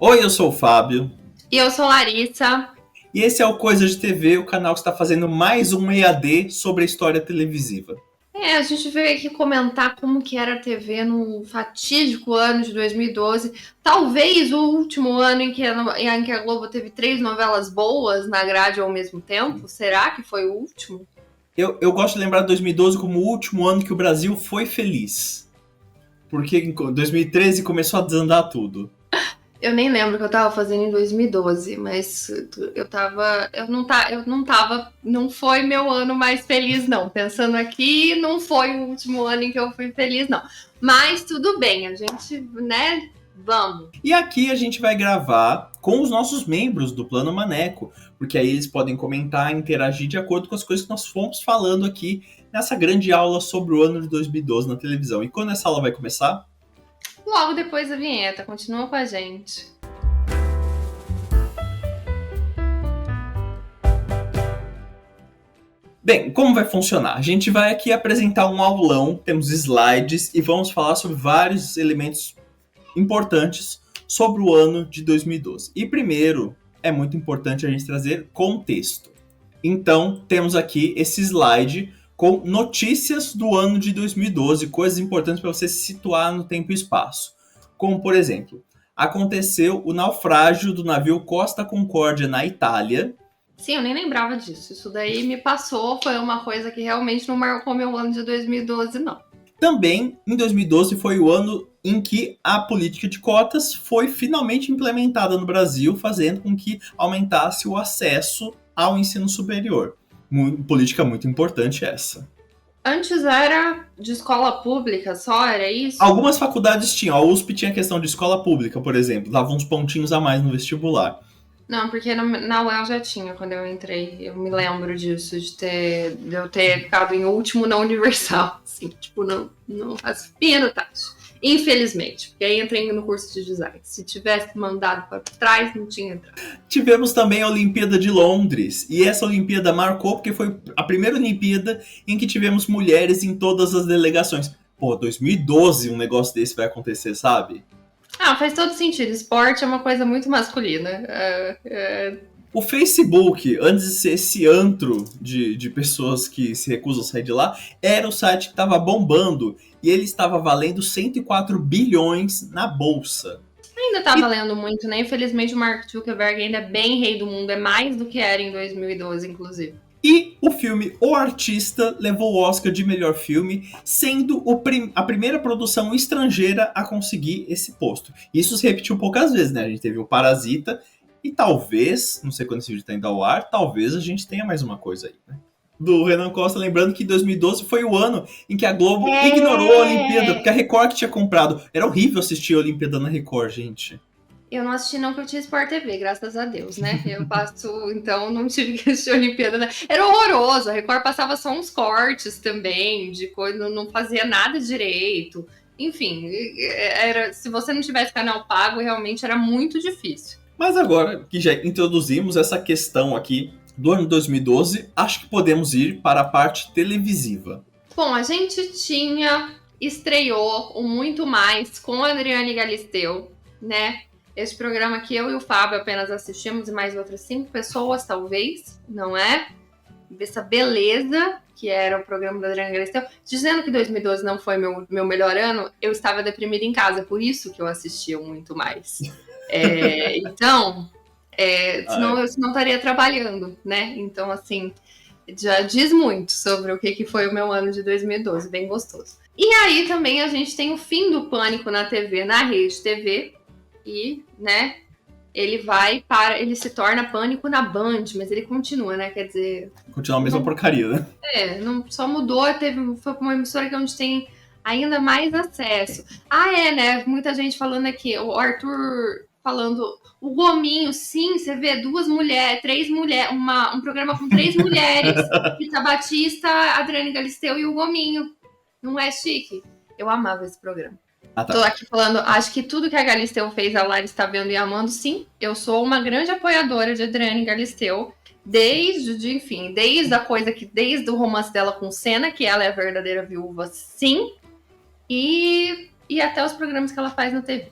Oi, eu sou o Fábio. E eu sou Larissa. E esse é o Coisa de TV, o canal que está fazendo mais um EAD sobre a história televisiva. A gente veio aqui comentar como que era a TV no fatídico ano de 2012. Talvez o último ano em que a Globo teve 3 novelas boas na grade ao mesmo tempo. Será que foi o último? Eu gosto de lembrar 2012 como o último ano que o Brasil foi feliz. Porque em 2013 começou a desandar tudo. Eu nem lembro o que eu tava fazendo em 2012, mas não foi meu ano mais feliz, não. Pensando aqui, não foi o último ano em que eu fui feliz, não. Mas tudo bem, a gente, né, vamos. E aqui a gente vai gravar com os nossos membros do Plano Maneco, porque aí eles podem comentar e interagir de acordo com as coisas que nós fomos falando aqui nessa grande aula sobre o ano de 2012 na televisão. E quando essa aula vai começar? Logo depois da vinheta, continua com a gente. Bem, como vai funcionar? A gente vai aqui apresentar um aulão, temos slides e vamos falar sobre vários elementos importantes sobre o ano de 2012. E primeiro, é muito importante a gente trazer contexto. Então, temos aqui esse slide com notícias do ano de 2012, coisas importantes para você se situar no tempo e espaço. Como, por exemplo, aconteceu o naufrágio do navio Costa Concórdia na Itália. Sim, eu nem lembrava disso. Isso daí me passou, foi uma coisa que realmente não marcou meu ano de 2012, não. Também, em 2012, foi o ano em que a política de cotas foi finalmente implementada no Brasil, fazendo com que aumentasse o acesso ao ensino superior. Política muito importante essa. Antes era de escola pública só, era isso? Algumas faculdades tinham, a USP tinha questão de escola pública, por exemplo, dava uns pontinhos a mais no vestibular. Não, porque na UEL já tinha quando eu entrei. Eu me lembro disso, de eu ter ficado em último na Universal. Assim, tipo, não raspino taxa. Infelizmente, porque aí entrei no curso de design. Se tivesse mandado para trás, não tinha entrado. Tivemos também a Olimpíada de Londres, e essa Olimpíada marcou porque foi a primeira Olimpíada em que tivemos mulheres em todas as delegações. Pô, 2012 um negócio desse vai acontecer, sabe? Ah, faz todo sentido. Esporte é uma coisa muito masculina. O Facebook, antes de ser esse antro de pessoas que se recusam a sair de lá, era o site que estava bombando. E ele estava valendo 104 bilhões na bolsa. Ainda tá valendo muito, né? Infelizmente o Mark Zuckerberg ainda é bem rei do mundo. É mais do que era em 2012, inclusive. E o filme O Artista levou o Oscar de melhor filme, sendo a primeira produção estrangeira a conseguir esse posto. Isso se repetiu poucas vezes, né? A gente teve o Parasita e talvez, não sei quando esse vídeo está indo ao ar, talvez a gente tenha mais uma coisa aí, né? Do Renan Costa, lembrando que 2012 foi o ano em que a Globo ignorou a Olimpíada, porque a Record que tinha comprado. Era horrível assistir a Olimpíada na Record, gente. Eu não assisti não, porque eu tinha Sport TV, graças a Deus, né? Eu passo, então não tive que assistir a Olimpíada, né? Era horroroso, a Record passava só uns cortes também, de coisa, não fazia nada direito. Enfim, se você não tivesse canal pago, realmente era muito difícil. Mas agora que já introduzimos essa questão aqui do ano 2012, acho que podemos ir para a parte televisiva. Bom, a gente estreou o Muito Mais com a Adriane Galisteu, né? Esse programa que eu e o Fábio apenas assistimos e mais outras 5 pessoas, talvez, não é? Essa beleza que era o programa da Adriane Galisteu. Dizendo que 2012 não foi meu melhor ano, eu estava deprimida em casa, por isso que eu assistia Muito Mais. Então, senão eu não estaria trabalhando, né? Então, assim, já diz muito sobre o que foi o meu ano de 2012, bem gostoso. E aí também a gente tem o fim do Pânico na TV, na Rede TV, e, né, ele se torna Pânico na Band, mas ele continua, né, quer dizer... Continua a mesma porcaria, né? Não, só mudou, foi uma emissora que onde tem ainda mais acesso. Né, muita gente falando aqui, o Arthur falando, o Gominho, sim, você vê 2 mulheres, 3 mulheres, um programa com 3 mulheres, Rita Batista, Adriane Galisteu e o Gominho. Não é chique? Eu amava esse programa. Tá. Tô aqui falando, acho que tudo que a Galisteu fez, a Lara está vendo e amando, sim. Eu sou uma grande apoiadora de Adriane Galisteu, desde a coisa que, desde o romance dela com Senna, que ela é a verdadeira viúva, sim, e até os programas que ela faz na TV.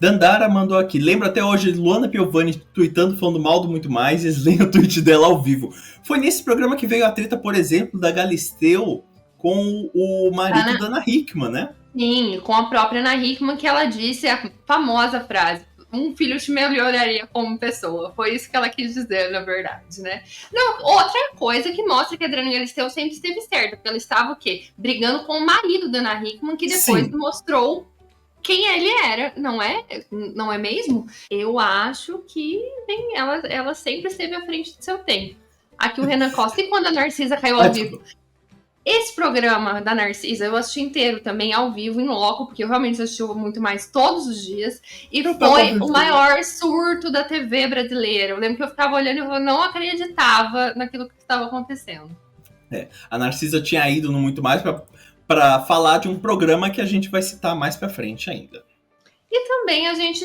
Dandara mandou aqui. Lembro até hoje Luana Piovani tweetando, falando mal do Muito Mais, e eles leem o tweet dela ao vivo. Foi nesse programa que veio a treta, por exemplo, da Galisteu com o marido da Ana Hickman, né? Sim, com a própria Ana Hickman, que ela disse a famosa frase: um filho te melhoraria como pessoa. Foi isso que ela quis dizer, na verdade, né? Não, outra coisa que mostra que a Adriana Galisteu sempre esteve certa, porque ela estava o quê? Brigando com o marido da Ana Hickman, que depois Sim. mostrou quem ele era, não é? Não é mesmo? Eu acho que ela sempre esteve à frente do seu tempo. Aqui o Renan Costa, e quando a Narcisa caiu ao vivo? Esse programa da Narcisa eu assisti inteiro também, ao vivo, em loco, porque eu realmente assisti muito mais todos os dias. E foi o maior surto da TV brasileira. Eu lembro que eu ficava olhando e eu não acreditava naquilo que estava acontecendo. A Narcisa tinha ido no Muito Mais para falar de um programa que a gente vai citar mais para frente ainda. E também a gente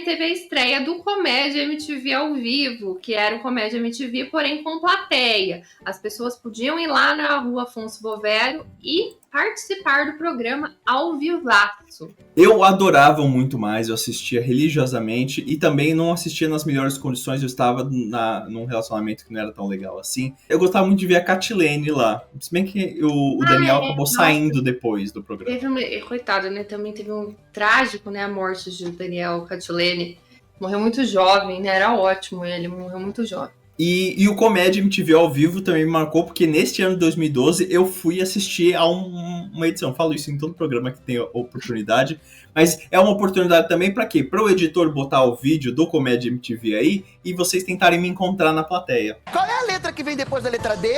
teve a estreia do Comédia MTV ao vivo, que era o Comédia MTV, porém com plateia. As pessoas podiam ir lá na rua Afonso Bovero e participar do programa ao vivaço. Eu adorava Muito Mais, eu assistia religiosamente e também não assistia nas melhores condições, eu estava num relacionamento que não era tão legal assim. Eu gostava muito de ver a Catilene lá, se bem que o Daniel acabou saindo depois do programa. Coitado, né? Também teve um trágico, né? A morte de Daniel Catilene. Morreu muito jovem, né? Era ótimo ele, morreu muito jovem. E o Comédia MTV ao vivo também me marcou, porque neste ano de 2012 eu fui assistir a uma edição. Falo isso em todo programa que tem oportunidade, mas é uma oportunidade também para quê? Para o editor botar o vídeo do Comédia MTV aí e vocês tentarem me encontrar na plateia. Qual é a letra que vem depois da letra D?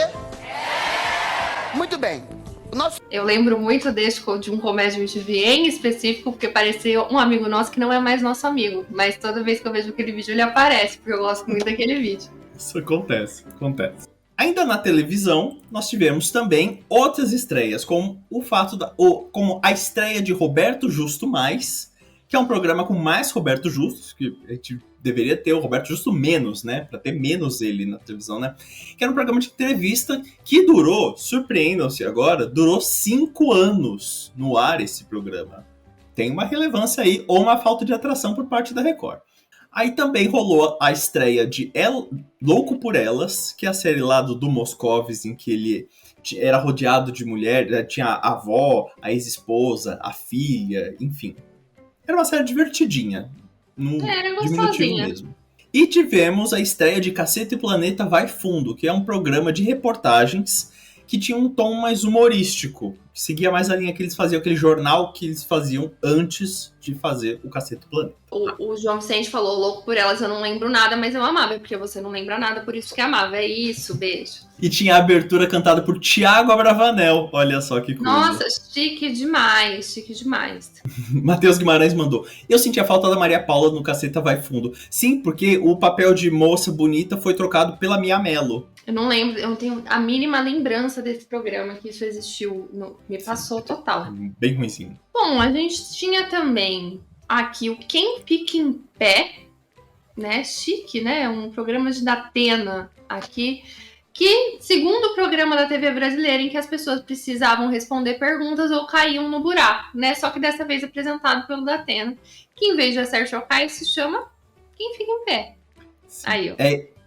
Muito bem. Eu lembro muito de um Comédia MTV em específico, porque parecia um amigo nosso que não é mais nosso amigo. Mas toda vez que eu vejo aquele vídeo, ele aparece, porque eu gosto muito daquele vídeo. Isso acontece. Ainda na televisão, nós tivemos também outras estreias, como como a estreia de Roberto Justo Mais, que é um programa com mais Roberto Justus, que a gente deveria ter o Roberto Justo menos, né? Pra ter menos ele na televisão, né? Que era um programa de entrevista que durou, surpreendam-se agora, durou 5 anos no ar esse programa. Tem uma relevância aí, ou uma falta de atração por parte da Record. Aí também rolou a estreia de Louco por Elas, que é a série lá do Moscovis, em que ele era rodeado de mulher, tinha a avó, a ex-esposa, a filha, enfim. Era uma série divertidinha, Era diminutivo gostosinha mesmo. E tivemos a estreia de Caceta e Planeta Vai Fundo, que é um programa de reportagens que tinha um tom mais humorístico. Seguia mais a linha que eles faziam, aquele jornal que eles faziam antes de fazer o Cacete do Planeta. O João Vicente falou Louco por Elas, eu não lembro nada, mas eu amava, porque você não lembra nada, por isso que amava. É isso, beijo. E tinha a abertura cantada por Thiago Abravanel, olha só que coisa. Nossa, chique demais, chique demais. Matheus Guimarães mandou. Eu senti a falta da Maria Paula no Caceta Vai Fundo. Sim, porque o papel de moça bonita foi trocado pela Mia Mello. Eu não lembro, eu não tenho a mínima lembrança desse programa, que isso existiu. Me passou total. Bem ruimzinho. Bom, a gente tinha também aqui o Quem Fica em Pé, né? Chique, né? Um programa de Datena aqui, que, segundo o programa da TV brasileira, em que as pessoas precisavam responder perguntas ou caíam no buraco, né? Só que dessa vez apresentado pelo Datena, que em vez de Acertar ou Cair, se chama Quem Fica em Pé. Sim. Aí, ó.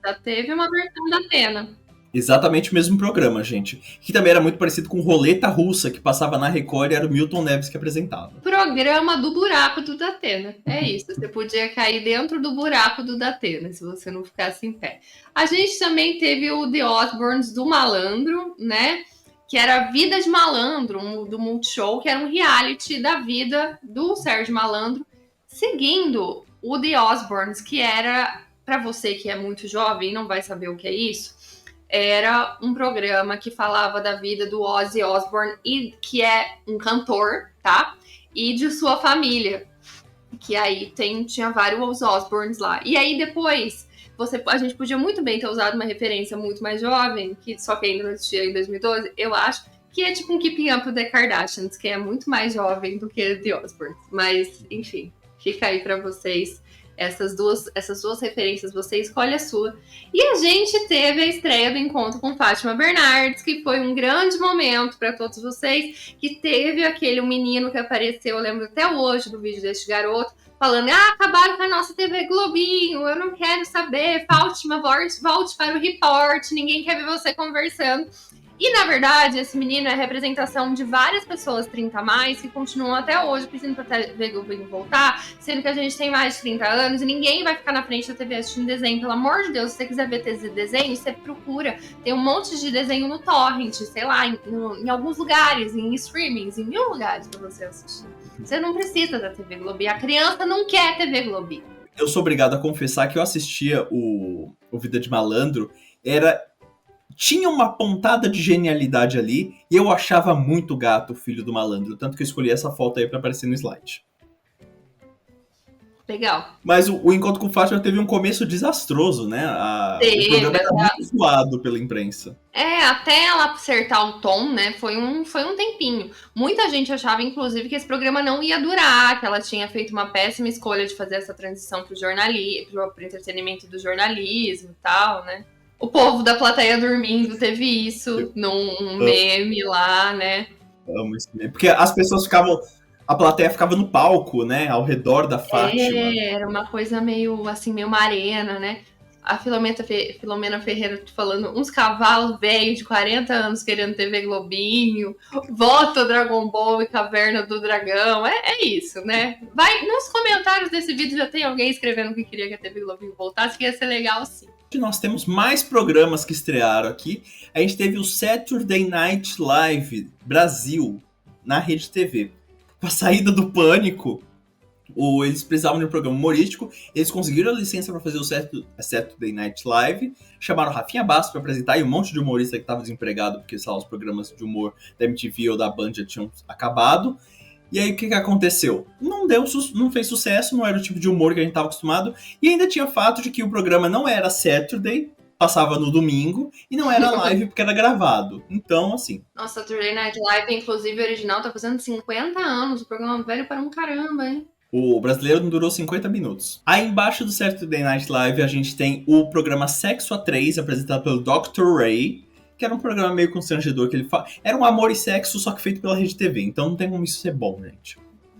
Já teve uma versão da Atena. Exatamente o mesmo programa, gente. Que também era muito parecido com Roleta Russa, que passava na Record e era o Milton Neves que apresentava. Programa do buraco do Datena. É isso. Você podia cair dentro do buraco do Datena, se você não ficasse em pé. A gente também teve o The Osbournes do Malandro, né? Que era Vida de Malandro, do Multishow, que era um reality da vida do Sérgio Malandro, seguindo o The Osbournes, que era, para você que é muito jovem e não vai saber o que é isso, era um programa que falava da vida do Ozzy Osbourne, e que é um cantor, tá? E de sua família. Que aí tinha vários Osbournes lá. E aí depois, a gente podia muito bem ter usado uma referência muito mais jovem, que só que ainda não existia em 2012, eu acho, que é tipo um Keeping Up with the Kardashians, que é muito mais jovem do que The Osbournes. Mas, enfim, fica aí pra vocês essas duas referências, você escolhe a sua. E a gente teve a estreia do Encontro com Fátima Bernardes, que foi um grande momento para todos vocês, que teve um menino que apareceu, eu lembro até hoje do vídeo deste garoto, falando, acabaram com a nossa TV Globinho, eu não quero saber, Fátima, volte para o report, ninguém quer ver você conversando. E, na verdade, esse menino é a representação de várias pessoas 30 a mais que continuam até hoje pedindo pra TV Globinho voltar, sendo que a gente tem mais de 30 anos e ninguém vai ficar na frente da TV assistindo desenho. Pelo amor de Deus, se você quiser ver desenho, você procura. Tem um monte de desenho no torrent, sei lá, em alguns lugares, em streamings, em 1000 lugares pra você assistir. Você não precisa da TV Globinho. A criança não quer TV Globinho. Eu sou obrigado a confessar que eu assistia o Vida de Malandro, tinha uma pontada de genialidade ali, e eu achava muito gato o Filho do Malandro, tanto que eu escolhi essa foto aí pra aparecer no slide. Legal. Mas o Encontro com Fátima teve um começo desastroso, né? O programa era muito zoado pela imprensa. Até ela acertar o tom, né, foi um tempinho. Muita gente achava, inclusive, que esse programa não ia durar, que ela tinha feito uma péssima escolha de fazer essa transição pro entretenimento do jornalismo e tal, né? O povo da plateia dormindo teve isso num meme lá, né? Amo esse meme. Porque as pessoas ficavam... A plateia ficava no palco, né? Ao redor da Fátima. Era uma coisa meio, assim, meio uma arena, né? A Filomena Ferreira falando uns cavalos velhos de 40 anos querendo TV Globinho, volta Dragon Ball e Caverna do Dragão. É isso, né? Vai nos comentários desse vídeo, já tem alguém escrevendo que queria que a TV Globinho voltasse, que ia ser legal sim. Nós temos mais programas que estrearam aqui. A gente teve o Saturday Night Live Brasil na Rede TV. Com a saída do Pânico, eles precisavam de um programa humorístico, eles conseguiram a licença para fazer o Saturday Night Live, chamaram Rafinha Bastos para apresentar, e um monte de humorista que estava desempregado, porque sei lá, os programas de humor da MTV ou da Band já tinham acabado. E aí o que aconteceu? Não fez sucesso, não era o tipo de humor que a gente estava acostumado, e ainda tinha o fato de que o programa não era Saturday, passava no domingo, e não era live porque era gravado. Então, assim... Nossa, Saturday Night Live, inclusive, original, tá fazendo 50 anos, o programa velho para um caramba, hein? O brasileiro não durou 50 minutos. Aí embaixo do Saturday Night Live a gente tem o programa Sexo a 3, apresentado pelo Dr. Ray, que era um programa meio constrangedor, que ele era um amor e sexo, só que feito pela Rede TV, então não tem como isso ser bom, gente.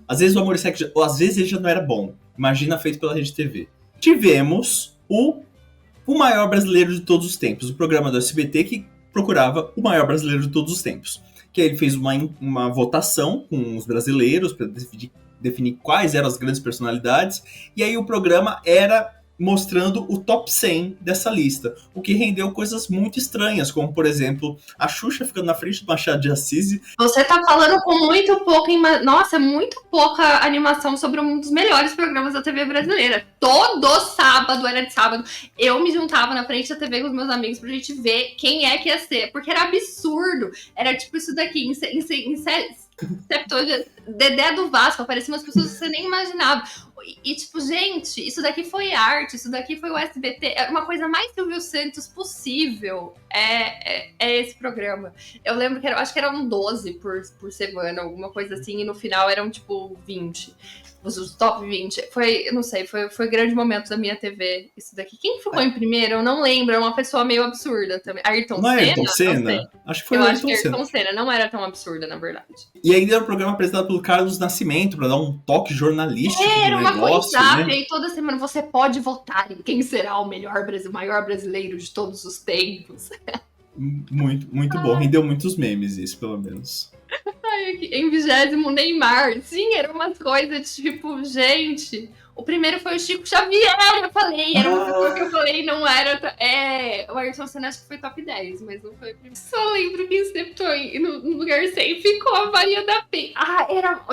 Às vezes o amor e sexo, às vezes ele já não era bom, imagina feito pela Rede TV. Tivemos o maior brasileiro de todos os tempos, o programa do SBT que procurava o maior brasileiro de todos os tempos. Que aí ele fez uma votação com os brasileiros para definir quais eram as grandes personalidades, e aí o programa era mostrando o top 100 dessa lista, o que rendeu coisas muito estranhas, como, por exemplo, a Xuxa ficando na frente do Machado de Assis. Você tá falando com muito pouca animação sobre um dos melhores programas da TV brasileira. Todo sábado, era de sábado, eu me juntava na frente da TV com os meus amigos pra gente ver quem é que ia ser, porque era absurdo. Era tipo isso daqui, Dedé do Vasco, apareciam umas pessoas que você nem imaginava. E tipo, gente, isso daqui foi arte, isso daqui foi o SBT, é uma coisa mais Silvio Santos possível. É esse programa. Eu lembro que acho que eram 12 por semana, alguma coisa assim, e no final eram tipo 20. Os top 20. Foi um grande momento da minha TV, isso daqui. Quem ficou em primeiro? Eu não lembro, é uma pessoa meio absurda também. Ayrton Senna? Ayrton Senna? Acho que foi o Ayrton Senna. Ayrton Senna não era tão absurda, na verdade. E ainda era um programa apresentado pelo Carlos Nascimento, pra dar um toque jornalístico no negócio. Era uma coisa, né? E toda semana você pode votar em quem será o maior brasileiro de todos os tempos. Muito, muito bom. Rendeu muitos memes isso, pelo menos. Em 20º, Neymar. Sim, eram umas coisas tipo, gente... O primeiro foi o Chico Xavier, eu falei. Era uma pessoa que eu falei, não era... O Ayrton Senna acho que foi top 10, mas não foi o primeiro. Só lembro que acertou no lugar 100 ficou a Maria da Penha.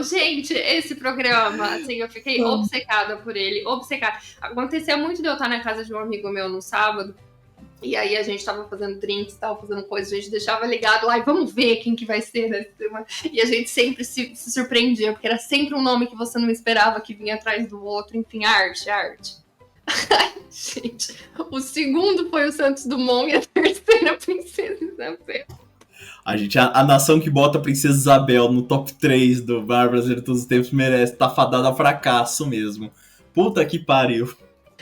Gente, esse programa, assim, eu fiquei obcecada por ele. Obcecada. Acontecia muito de eu estar na casa de um amigo meu no sábado. E aí a gente tava fazendo drinks, tava fazendo coisas, a gente deixava ligado lá e vamos ver quem que vai ser nessa semana. E a gente sempre se surpreendia, porque era sempre um nome que você não esperava que vinha atrás do outro. Enfim, arte. Gente, o segundo foi o Santos Dumont e a terceira Princesa Isabel. A nação que bota a Princesa Isabel no top 3 do Bar Brasileiro de todos os tempos merece, tá fadada a fracasso mesmo. Puta que pariu.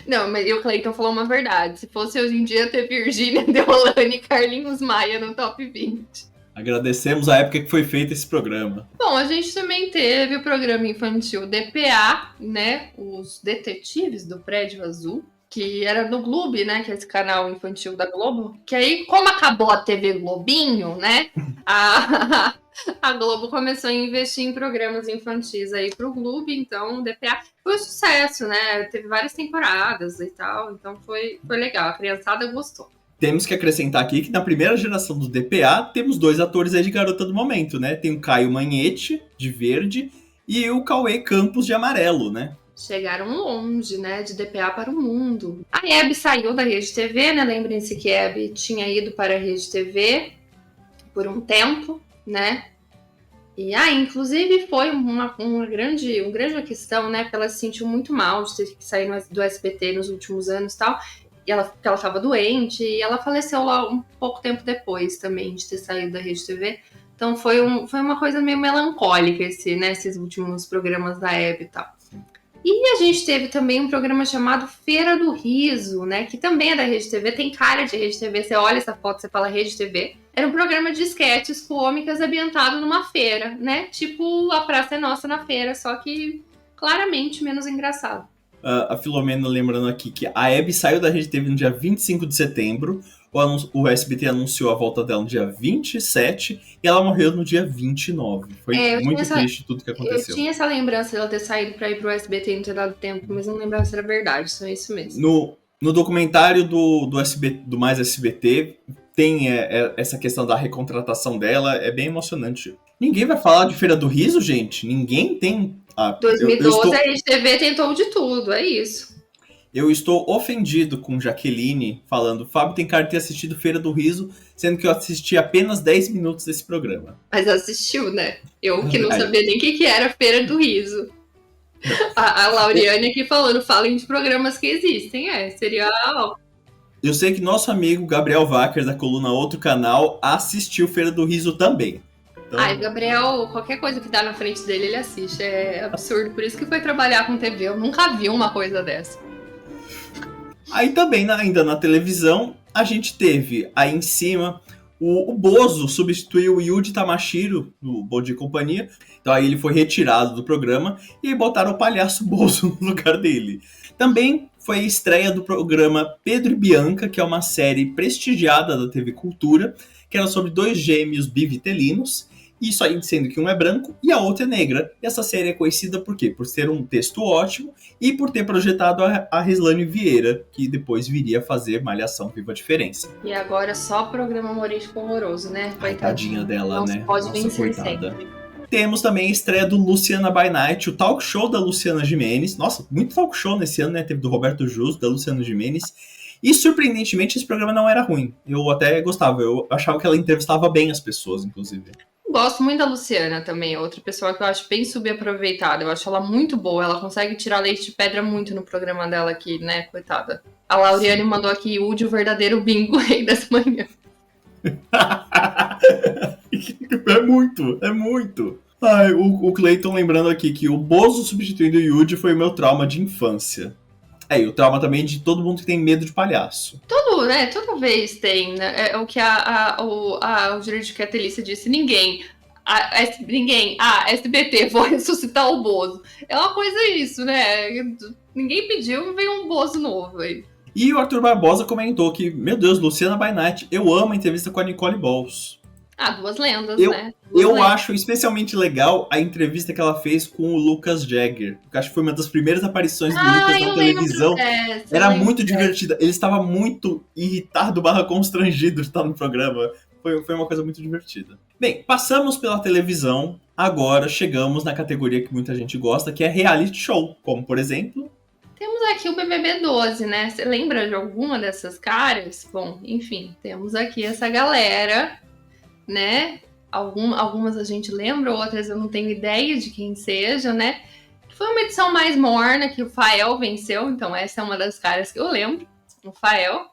Não, mas o Cleiton falou uma verdade. Se fosse hoje em dia ter Virgínia, Deolane e Carlinhos Maia no top 20. Agradecemos a época que foi feito esse programa. Bom, a gente também teve o programa infantil DPA, né? Os Detetives do Prédio Azul, que era no Globo, né? Que é esse canal infantil da Globo. Que aí, como acabou a TV Globinho, né? A Globo começou a investir em programas infantis aí pro Globo, então o DPA foi um sucesso, né? Teve várias temporadas e tal, então foi legal, a criançada gostou. Temos que acrescentar aqui que na primeira geração do DPA temos 2 atores aí de garota do momento, né? Tem o Caio Magnete, de verde, e o Cauê Campos, de amarelo, né? Chegaram longe, né? De DPA para o mundo. A Hebe saiu da Rede TV, né? Lembrem-se que a Hebe tinha ido para a Rede TV por um tempo, né? E inclusive foi uma grande questão, né? Porque ela se sentiu muito mal de ter que sair do SBT nos últimos anos e tal. E porque ela estava doente e ela faleceu lá um pouco tempo depois também de ter saído da Rede TV. Então foi uma coisa meio melancólica esses últimos programas da Hebe e tal. E a gente teve também um programa chamado Feira do Riso, né? Que também é da Rede TV, tem cara de Rede TV. Você olha essa foto, você fala Rede TV. Era um programa de esquetes cômicas ambientado numa feira, né? Tipo A Praça é Nossa na feira, só que claramente menos engraçado. A Filomena lembrando aqui que a Hebe saiu da Rede TV no dia 25 de setembro, o SBT anunciou a volta dela no dia 27 e ela morreu no dia 29. Foi muito triste tudo que aconteceu. Eu tinha essa lembrança dela ter saído pra ir pro SBT e não ter dado tempo, mas não lembrava se era verdade, só isso mesmo. No documentário do SBT, do Mais SBT, tem essa questão da recontratação dela, é bem emocionante. Ninguém vai falar de Feira do Riso, gente? Ninguém tem... 2012 a Rede TV tentou de tudo, é isso. Eu estou ofendido com Jaqueline falando Fábio tem cara de ter assistido Feira do Riso, sendo que eu assisti apenas 10 minutos desse programa. Mas assistiu, né? Eu que não sabia nem o que era Feira do Riso. A Lauriane aqui falando, falem de programas que existem, seria... Eu sei que nosso amigo Gabriel Wacker, da coluna Outro Canal, assistiu Feira do Riso também. Então... Gabriel, qualquer coisa que dá na frente dele, ele assiste. É absurdo, por isso que foi trabalhar com TV. Eu nunca vi uma coisa dessa. Aí também, ainda na televisão, a gente teve aí em cima... O Bozo substituiu o Yuji Tamashiro, do Bom Dia e Companhia. Então aí ele foi retirado do programa e aí botaram o palhaço Bozo no lugar dele. Também foi a estreia do programa Pedro e Bianca, que é uma série prestigiada da TV Cultura, que era sobre 2 gêmeos bivitelinos, isso aí sendo que um é branco e a outra é negra. E essa série é conhecida por quê? Por ser um texto ótimo e por ter projetado a Rislane Vieira, que depois viria fazer Malhação Viva a Diferença. E agora só programa humorístico horroroso, né? Coitadinha dela, não né? Pode vencer sempre. Temos também a estreia do Luciana by Night, o talk show da Luciana Gimenez. Nossa, muito talk show nesse ano, né? Teve do Roberto Justo, da Luciana Gimenez. E, surpreendentemente, esse programa não era ruim. Eu até gostava. Eu achava que ela entrevistava bem as pessoas, inclusive. Gosto muito da Luciana também, outra pessoa que eu acho bem subaproveitada. Eu acho ela muito boa, ela consegue tirar leite de pedra muito no programa dela aqui, né, coitada. A Lauriane mandou aqui, Udi, o verdadeiro bingo rei das manhãs. É muito. Ai, o Cleiton lembrando aqui que o Bozo substituindo o Yuji foi o meu trauma de infância. E o trauma também de todo mundo que tem medo de palhaço. Tudo, né? Toda vez tem, né? É o que o jurídico que a Thelícia disse, ninguém. SBT, vou ressuscitar o Bozo. É uma coisa isso, né? Ninguém pediu, veio um Bozo novo aí. E o Arthur Barbosa comentou que, meu Deus, Luciana by Night, eu amo a entrevista com a Nicole Balls. 2 lendas, né? Eu acho especialmente legal a entrevista que ela fez com o Lucas Jagger. Eu acho que foi uma das primeiras aparições do Lucas na televisão. Era muito divertida. Ele estava muito irritado / constrangido de estar no programa. Foi uma coisa muito divertida. Bem, passamos pela televisão. Agora chegamos na categoria que muita gente gosta, que é reality show. Como, por exemplo... Temos aqui o BBB 12, né? Você lembra de alguma dessas caras? Bom, enfim, temos aqui essa galera... né? Algumas a gente lembra, outras eu não tenho ideia de quem seja, né? Foi uma edição mais morna, que o Fael venceu, então essa é uma das caras que eu lembro, o Fael.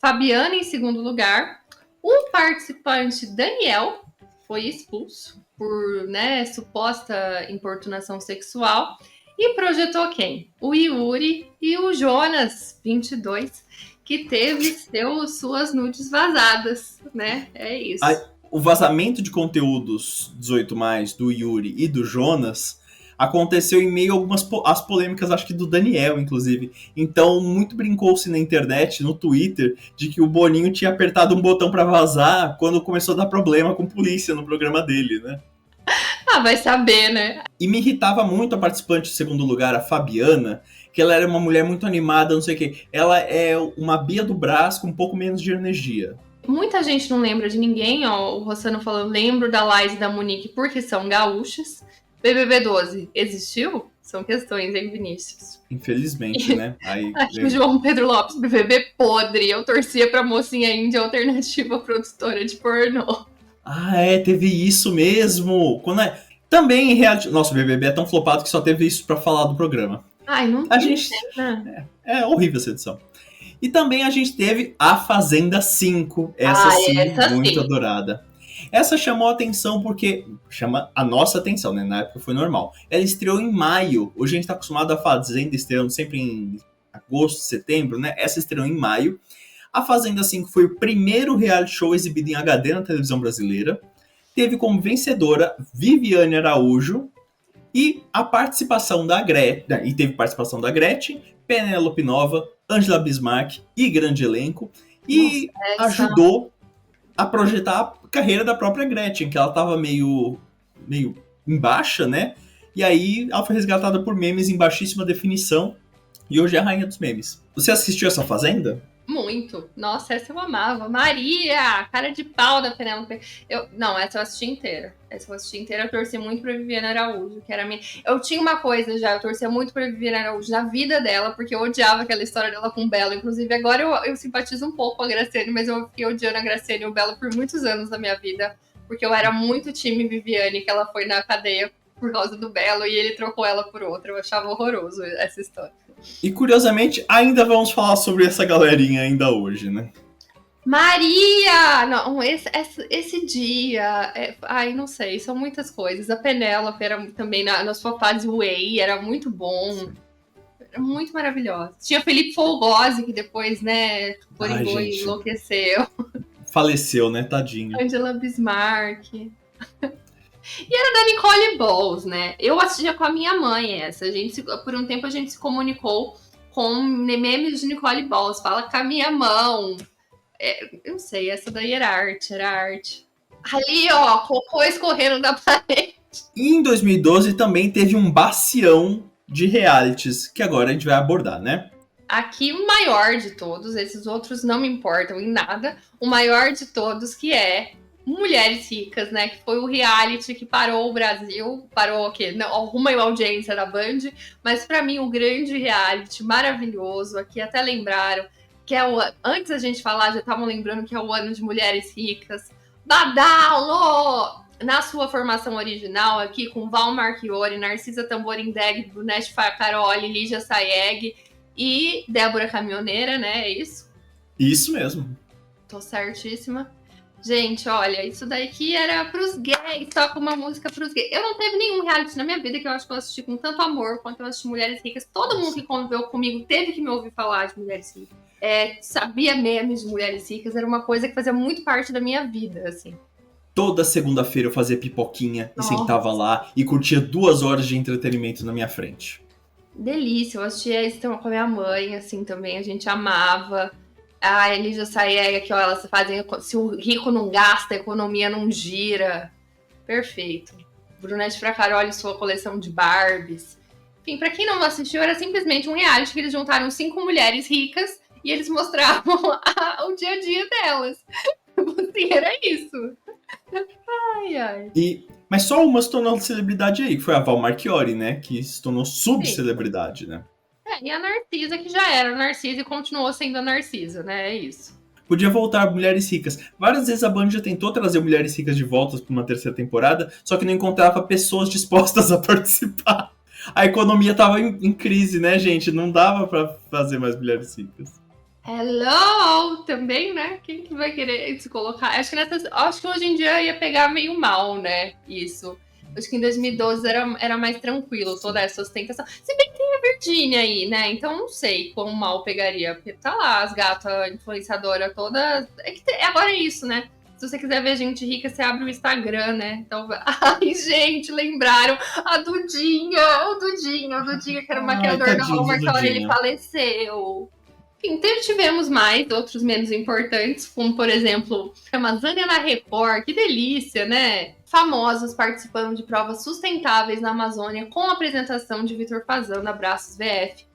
Fabiana em segundo lugar. O participante Daniel foi expulso por, né, suposta importunação sexual. E projetou quem? O Yuri e o Jonas, 22, que teve suas nudes vazadas, né? É isso. O vazamento de conteúdos 18+, do Yuri e do Jonas aconteceu em meio a algumas as polêmicas, acho que do Daniel, inclusive. Então, muito brincou-se na internet, no Twitter, de que o Boninho tinha apertado um botão pra vazar quando começou a dar problema com polícia no programa dele, né? Vai saber, né? E me irritava muito a participante de segundo lugar, a Fabiana, que ela era uma mulher muito animada, não sei o quê. Ela é uma Bia do Brás com um pouco menos de energia. Muita gente não lembra de ninguém, ó. O Rossano falou, lembro da Laís e da Monique porque são gaúchas. BBB 12 existiu? São questões, hein, Vinícius? Infelizmente, né? Aqui o João Pedro Lopes, BBB podre. Eu torcia pra mocinha índia alternativa produtora de pornô. Teve isso mesmo. Também em reality... Nossa, o BBB é tão flopado que só teve isso pra falar do programa. Não a tem, gente... né? É horrível essa edição. E também a gente teve a Fazenda 5. Essa muito adorada. Essa chamou a atenção porque... Chama a nossa atenção, né? Na época foi normal. Ela estreou em maio. Hoje a gente tá acostumado a Fazenda estreando sempre em agosto, setembro, né? Essa estreou em maio. A Fazenda 5 foi o primeiro reality show exibido em HD na televisão brasileira. Teve como vencedora Viviane Araújo e a participação da Gretchen. E teve participação da Gretchen, Penélope Nova, Ângela Bismarck e grande elenco. E ajudou a projetar a carreira da própria Gretchen, que ela tava meio em baixa, né? E aí ela foi resgatada por memes em baixíssima definição. E hoje é a rainha dos memes. Você assistiu essa Fazenda? Muito. Nossa, essa eu amava. Maria! Cara de pau da Penélope. Não, essa eu assisti inteira. Eu torci muito pra Viviane Araújo, que era minha... Eu tinha uma coisa já, eu torcia muito pra Viviane Araújo na vida dela, porque eu odiava aquela história dela com o Belo. Inclusive, agora eu simpatizo um pouco com a Graciane, mas eu fiquei odiando a Graciane e o Belo por muitos anos da minha vida, porque eu era muito time Viviane, que ela foi na cadeia por causa do Belo e ele trocou ela por outra. Eu achava horroroso essa história. E curiosamente, ainda vamos falar sobre essa galerinha ainda hoje, né? Maria! Não, esse dia... não sei, são muitas coisas. A Penélope era também, na sua fase Way, era muito bom. Era muito maravilhosa. Tinha Felipe Folgose, que depois, né, Coringou e enlouqueceu. Faleceu, né? Tadinho. Angela Bismarck. E era da Nicole Balls, né? Eu assistia com a minha mãe essa. Por um tempo a gente se comunicou com memes de Nicole Balls. Fala com a minha mão. Eu não sei, essa daí era arte. Ali, ó, cocô escorrendo da parede. E em 2012 também teve um bacião de realities, que agora a gente vai abordar, né? Aqui o maior de todos, esses outros não me importam em nada. O maior de todos que é Mulheres Ricas, né? Que foi o reality que parou o Brasil. Parou o quê? Não, arruma a audiência da Band. Mas pra mim, um grande reality, maravilhoso. Aqui até lembraram que é antes da gente falar, já estavam lembrando que é o ano de Mulheres Ricas. Badalo! Na sua formação original aqui, com Val Marchiori, Narcisa Tamborindeg, Brunete Caroli, Lígia Sayeg e Débora Caminhoneira, né? É isso? Isso mesmo. Tô certíssima. Gente, olha, isso daqui era pros gays, toca uma música pros gays. Eu não teve nenhum reality na minha vida que eu acho que eu assisti com tanto amor quanto eu assisti Mulheres Ricas. Todo mundo que conviveu comigo teve que me ouvir falar de Mulheres Ricas. Sabia memes de Mulheres Ricas, era uma coisa que fazia muito parte da minha vida, assim. Toda segunda-feira eu fazia pipoquinha e sentava lá e curtia 2 horas de entretenimento na minha frente. Delícia, eu assistia isso com a minha mãe, assim, também, a gente amava. A Elisa Sayeg aqui, ó, elas fazem... Se o rico não gasta, a economia não gira. Perfeito. Brunete Fracaroli, sua coleção de Barbies. Enfim, pra quem não assistiu, era simplesmente um reality que eles juntaram 5 mulheres ricas e eles mostravam o dia a dia delas. Assim, era isso. Ai. Mas só uma se tornou celebridade aí, que foi a Val Marchiori, né? Que se tornou subcelebridade, né? E a Narcisa, que já era a Narcisa e continuou sendo a Narcisa, né? É isso. Podia voltar Mulheres Ricas. Várias vezes a Band já tentou trazer Mulheres Ricas de volta para uma 3ª temporada, só que não encontrava pessoas dispostas a participar. A economia tava em crise, né, gente? Não dava para fazer mais Mulheres Ricas. Hello! Também, né? Quem que vai querer se colocar? Acho que hoje em dia ia pegar meio mal, né? Isso. Acho que em 2012 era mais tranquilo toda essa ostentação. Se bem que tem a Virgínia aí, né? Então não sei quão mal pegaria. Porque tá lá as gatas influenciadoras todas. Agora é isso, né? Se você quiser ver gente rica, você abre o Instagram, né? Então, ai, gente, lembraram a Dudinha, o Dudinha, que era o maquiador da Hallmark, a hora ele faleceu. Enfim, tivemos mais, outros menos importantes, como, por exemplo, Amazônia na Record, que delícia, né? Famosos participando de provas sustentáveis na Amazônia, com a apresentação de Vitor Fazano, abraços VF,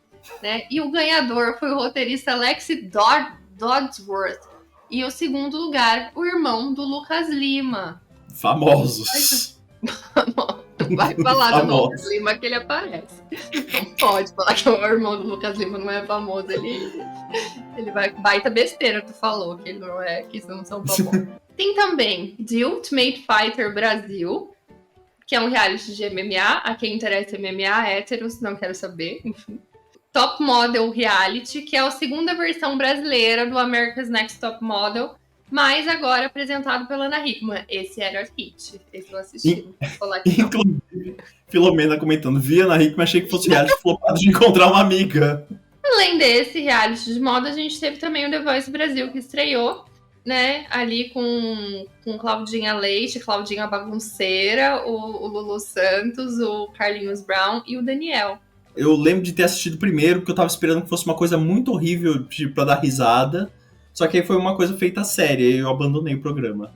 né? E o ganhador foi o roteirista Alexi Dodsworth. E o segundo lugar, o irmão do Lucas Lima. Famosos. Vai falar do Lucas Lima que ele aparece. Não pode falar que o irmão do Lucas Lima não é famoso. Ele vai... Baita besteira, tu falou que ele não é, que isso não são famosos. Tem também The Ultimate Fighter Brasil, que é um reality de MMA. A quem interessa MMA, héteros, não quero saber, enfim. Top Model Reality, que é a segunda versão brasileira do America's Next Top Model, mas agora apresentado pela Ana Hickman. Esse era o hit, esse eu assisti. Inclusive, Filomena comentando, vi Ana Hickman, achei que fosse reality flopado de encontrar uma amiga. Além desse reality de moda, a gente teve também o The Voice Brasil, que estreou, né, ali com Claudinha Leite, Claudinha Bagunceira, o Lulu Santos, o Carlinhos Brown e o Daniel. Eu lembro de ter assistido primeiro, porque eu tava esperando que fosse uma coisa muito horrível pra dar risada. Só que aí foi uma coisa feita séria e eu abandonei o programa.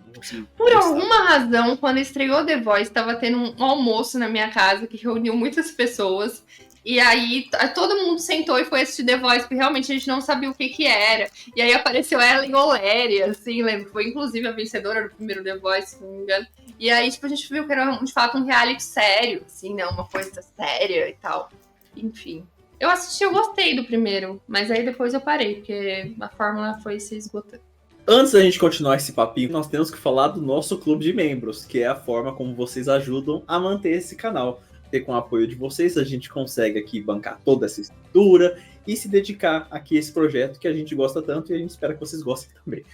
Por alguma razão, quando estreou The Voice, tava tendo um almoço na minha casa que reuniu muitas pessoas. E aí todo mundo sentou e foi assistir The Voice, porque realmente a gente não sabia o que era. E aí apareceu Ellen Oléria, assim, lembro que foi inclusive a vencedora do primeiro The Voice, se não me engano. E aí, tipo, a gente viu que era, de fato, um reality sério, assim, né? Uma coisa séria e tal. Enfim. Eu assisti, eu gostei do primeiro, mas aí depois eu parei, porque a fórmula foi se esgotando. Antes da gente continuar esse papinho, nós temos que falar do nosso clube de membros, que é a forma como vocês ajudam a manter esse canal. Porque com o apoio de vocês, a gente consegue aqui bancar toda essa estrutura e se dedicar aqui a esse projeto que a gente gosta tanto e a gente espera que vocês gostem também.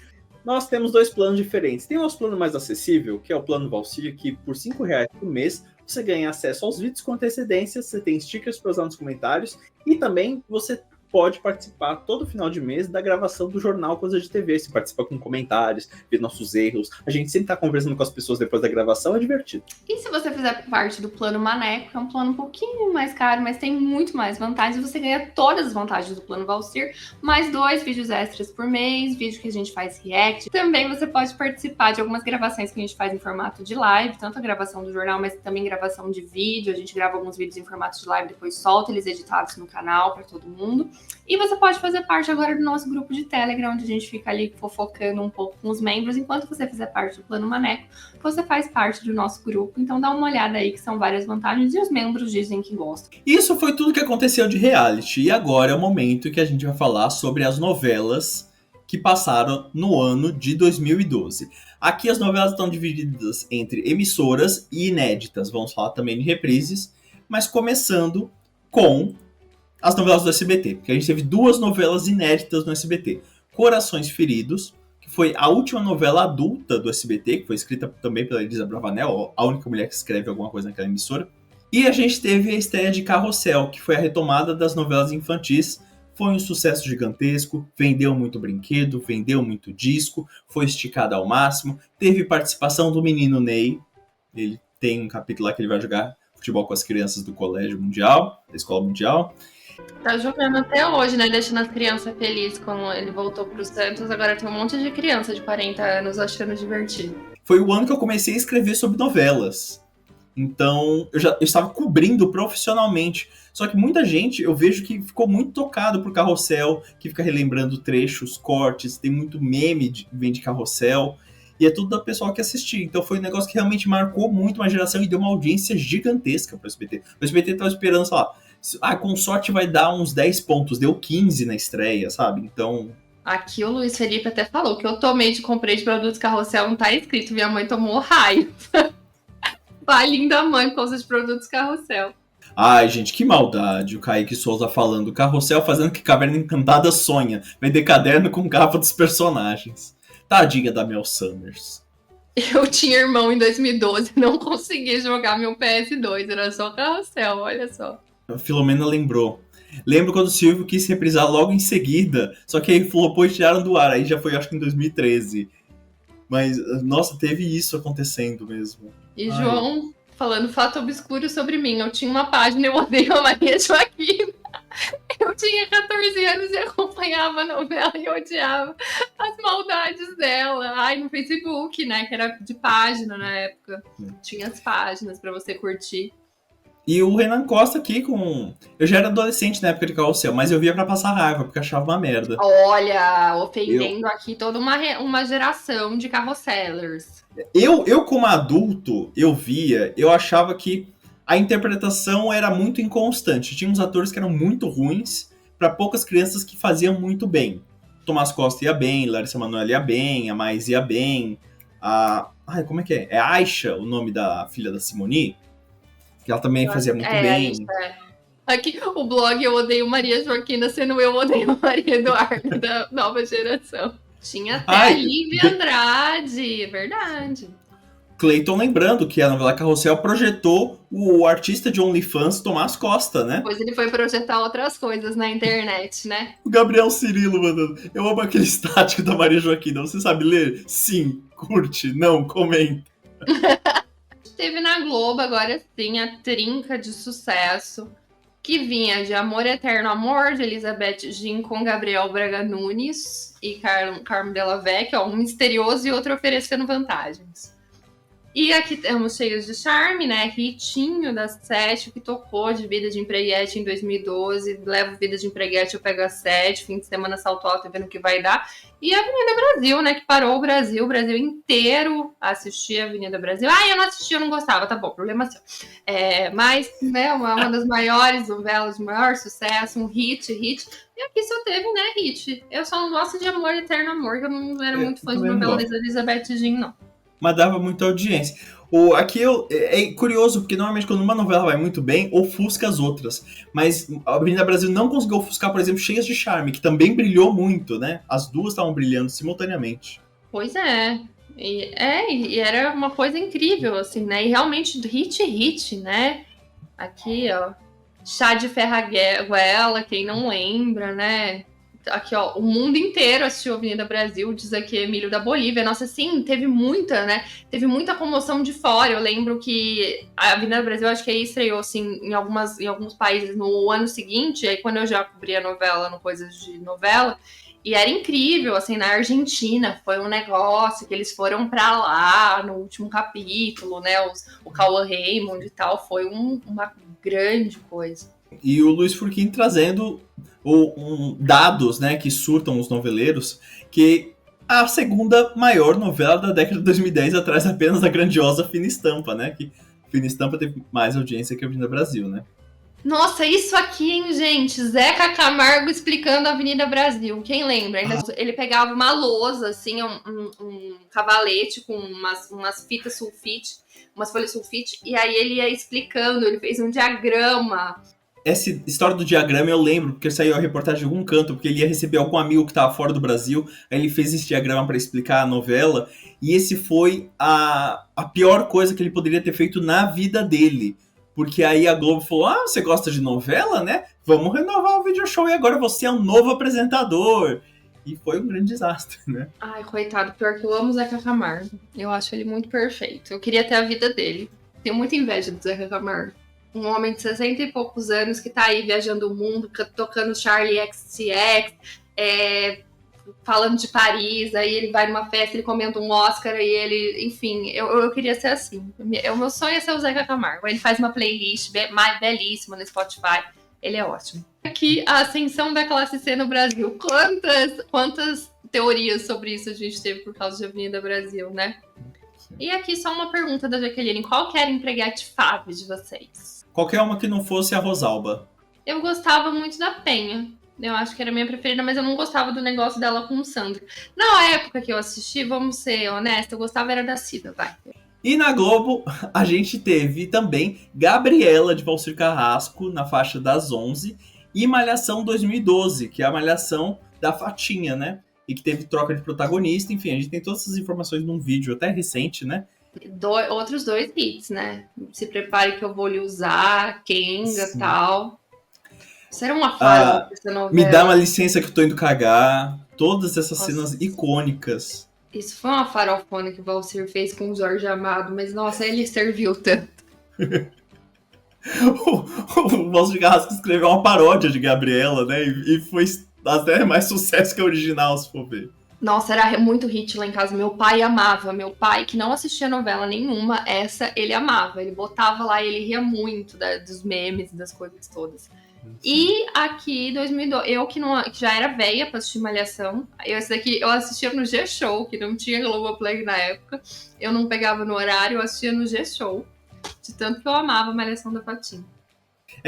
Nós temos 2 planos diferentes. Tem o nosso plano mais acessível, que é o plano Valsir, que por R$5 por mês você ganha acesso aos vídeos com antecedência, você tem stickers para usar nos comentários e também você pode participar todo final de mês da gravação do Jornal Coisa de TV. Você participa com comentários, vê nossos erros. A gente sempre tá conversando com as pessoas depois da gravação, é divertido. E se você fizer parte do plano Maneco, que é um plano um pouquinho mais caro, mas tem muito mais vantagens, você ganha todas as vantagens do plano Valsir, mais 2 vídeos extras por mês, vídeo que a gente faz react. Também você pode participar de algumas gravações que a gente faz em formato de live, tanto a gravação do jornal, mas também gravação de vídeo. A gente grava alguns vídeos em formato de live, depois solta eles editados no canal para todo mundo. E você pode fazer parte agora do nosso grupo de Telegram, onde a gente fica ali fofocando um pouco com os membros. Enquanto você fizer parte do Plano Maneco, você faz parte do nosso grupo. Então dá uma olhada aí, que são várias vantagens, e os membros dizem que gostam. Isso foi tudo que aconteceu de reality. E agora é o momento que a gente vai falar sobre as novelas que passaram no ano de 2012. Aqui as novelas estão divididas entre emissoras e inéditas. Vamos falar também de reprises, mas começando com as novelas do SBT, porque a gente teve 2 novelas inéditas no SBT. Corações Feridos, que foi a última novela adulta do SBT, que foi escrita também pela Elisa Bravanel, a única mulher que escreve alguma coisa naquela emissora. E a gente teve a estreia de Carrossel, que foi a retomada das novelas infantis. Foi um sucesso gigantesco, vendeu muito brinquedo, vendeu muito disco, foi esticada ao máximo. Teve participação do menino Ney, ele tem um capítulo lá que ele vai jogar futebol com as crianças do colégio mundial, da escola mundial. Tá jogando até hoje, né? Deixando as crianças felizes quando ele voltou pro Santos. Agora tem um monte de criança de 40 anos achando divertido. Foi o ano que eu comecei a escrever sobre novelas. Então, eu estava cobrindo profissionalmente. Só que muita gente, eu vejo que ficou muito tocado por Carrossel, que fica relembrando trechos, cortes, tem muito meme que vem de Carrossel. E é tudo da pessoa que assistiu. Então foi um negócio que realmente marcou muito uma geração e deu uma audiência gigantesca para o SBT. O SBT estava esperando, sei lá, com sorte vai dar uns 10 pontos. Deu 15 na estreia, sabe? Então... Aqui o Luiz Felipe até falou que eu comprei de produtos Carrossel, não tá escrito. Minha mãe tomou raio. Vai, da mãe, por causa de produtos Carrossel. Ai, gente, que maldade. O Kaique Souza falando. Carrossel fazendo que Caverna Encantada sonha. Vender caderno com capa dos personagens. Tadinha da Mel Summers. Eu tinha irmão em 2012, não consegui jogar meu PS2, era só Carrossel, olha só. A Filomena lembrou. Lembro quando o Silvio quis reprisar logo em seguida, só que aí flopou e tiraram do ar. Aí já foi, acho que em 2013. Mas, nossa, teve isso acontecendo mesmo. E Ai. João falando fato obscuro sobre mim. Eu tinha uma página, eu odeio a Maria Joaquina. Eu tinha 14 anos e acompanhava a novela e odiava as maldades dela. Ai, no Facebook, né? Que era de página na época. Tinha as páginas pra você curtir. E o Renan Costa aqui com... Eu já era adolescente na época de Carrossel, mas eu via pra passar raiva, porque achava uma merda. Olha, ofendendo aqui toda uma geração de carrossellers. Eu, como adulto, eu achava que a interpretação era muito inconstante. Tinha uns atores que eram muito ruins pra poucas crianças que faziam muito bem. Tomás Costa ia bem, Larissa Manoela ia bem, a Mais ia bem. Ai, como é que é? É Aisha, o nome da filha da Simone? Que ela também fazia muito bem. Isso, Aqui, o blog Eu Odeio Maria Joaquina, sendo Eu Odeio Maria Eduarda, da nova geração. Tinha até a Lívia Andrade, verdade. Clayton lembrando que a novela Carrossel projetou o artista de OnlyFans Tomás Costa, né? Depois ele foi projetar outras coisas na internet, né? O Gabriel Cirilo mandando. Eu amo aquele estático da Maria Joaquina. Você sabe ler? Sim. Curte? Não. Comenta. Teve na Globo, agora sim, a trinca de sucesso, que vinha de Amor Eterno Amor, de Elizabeth Jean com Gabriel Braga Nunes e Carmo Della Vecchia, um misterioso e outro oferecendo vantagens. E aqui temos Cheios de Charme, né? Ritinho da Sete, que tocou de Vida de Empreguete em 2012. Levo Vida de Empreguete, eu pego a 7. Fim de semana salto alto, vendo o que vai dar. E a Avenida Brasil, né? Que parou o Brasil inteiro a assistir a Avenida Brasil. Ah, eu não assisti, eu não gostava. Tá bom, problema seu. Mas, né? Uma das maiores novelas, de maior sucesso, um hit. E aqui só teve, né, hit. Eu só não gosto de Amor Eterno Amor, que eu não era muito fã de novela da Elizabeth Jean, não. Mas dava muita audiência. Aqui é curioso, porque normalmente quando uma novela vai muito bem, ofusca as outras. Mas a Avenida Brasil não conseguiu ofuscar, por exemplo, Cheias de Charme, que também brilhou muito, né? As duas estavam brilhando simultaneamente. Pois é. E era uma coisa incrível, assim, né? E realmente hit, né? Aqui, ó. Chá de Ferraguela, quem não lembra, né? Aqui, ó, o mundo inteiro assistiu Avenida Brasil, diz aqui Emílio da Bolívia. Nossa, sim, teve muita, né? Teve muita comoção de fora. Eu lembro que a Avenida Brasil, acho que aí estreou, assim, em alguns países no ano seguinte. Aí, quando eu já cobri a novela, no Coisas de Novela, e era incrível, assim, na Argentina, foi um negócio que eles foram pra lá no último capítulo, né? O Cauã Raymond e tal, foi uma grande coisa. E o Luiz Furquim trazendo dados, né, que surtam os noveleiros, que a segunda maior novela da década de 2010, atrás apenas da grandiosa Fina Estampa, né, que Fina Estampa teve mais audiência que a Avenida Brasil, né. Nossa, isso aqui, hein, gente? Zeca Camargo explicando a Avenida Brasil. Quem lembra? Ele pegava uma lousa, assim, um cavalete com umas fitas sulfite, umas folhas sulfite, e aí ele ia explicando, ele fez um diagrama. Essa história do diagrama eu lembro, porque saiu a reportagem de algum canto, porque ele ia receber algum amigo que estava fora do Brasil, aí ele fez esse diagrama para explicar a novela, e esse foi a pior coisa que ele poderia ter feito na vida dele. Porque aí a Globo falou, você gosta de novela, né? Vamos renovar o video show e agora você é um novo apresentador. E foi um grande desastre, né? Ai, coitado, pior que eu amo o Zeca Camargo. Eu acho ele muito perfeito. Eu queria ter a vida dele. Tenho muita inveja do Zeca Camargo. Um homem de 60 e poucos anos que tá aí viajando o mundo, tocando Charlie XCX, falando de Paris, aí ele vai numa festa, ele comenta um Oscar, e ele, enfim, eu queria ser assim. O meu sonho é ser o Zeca Camargo. Ele faz uma playlist belíssima no Spotify, ele é ótimo. Aqui, a ascensão da classe C no Brasil. Quantas teorias sobre isso a gente teve por causa de Avenida Brasil, né? E aqui só uma pergunta da Jaqueline, qual que era a empregate fave de vocês? Qualquer uma que não fosse a Rosalba. Eu gostava muito da Penha. Eu acho que era a minha preferida, mas eu não gostava do negócio dela com o Sandro. Na época que eu assisti, vamos ser honestos, eu gostava era da Cida, vai. E na Globo, a gente teve também Gabriela, de Valcir Carrasco, na faixa das 11, e Malhação 2012, que é a Malhação da Fatinha, né? e que teve troca de protagonista. Enfim, a gente tem todas essas informações num vídeo até recente, né? Outros 2 hits, né? Se prepare que eu vou lhe usar, Kenga e tal. Isso era uma farofa, essa novela. Me dá uma licença que eu tô indo cagar. Todas essas cenas icônicas. Isso foi uma farofona que o Valcir fez com o Jorge Amado, mas nossa, ele serviu tanto. O Valcir Carrasco escreveu uma paródia de Gabriela, né? E foi até mais sucesso que a original, se for ver. Nossa, era muito hit lá em casa. Meu pai amava. Meu pai, que não assistia novela nenhuma, essa ele amava. Ele botava lá e ele ria muito dos memes, das coisas todas. E aqui, 2002, eu que já era velha pra assistir Malhação, esse daqui eu assistia no G-Show, que não tinha Globoplay na época, eu não pegava no horário, eu assistia no G-Show, de tanto que eu amava Malhação da Patinha.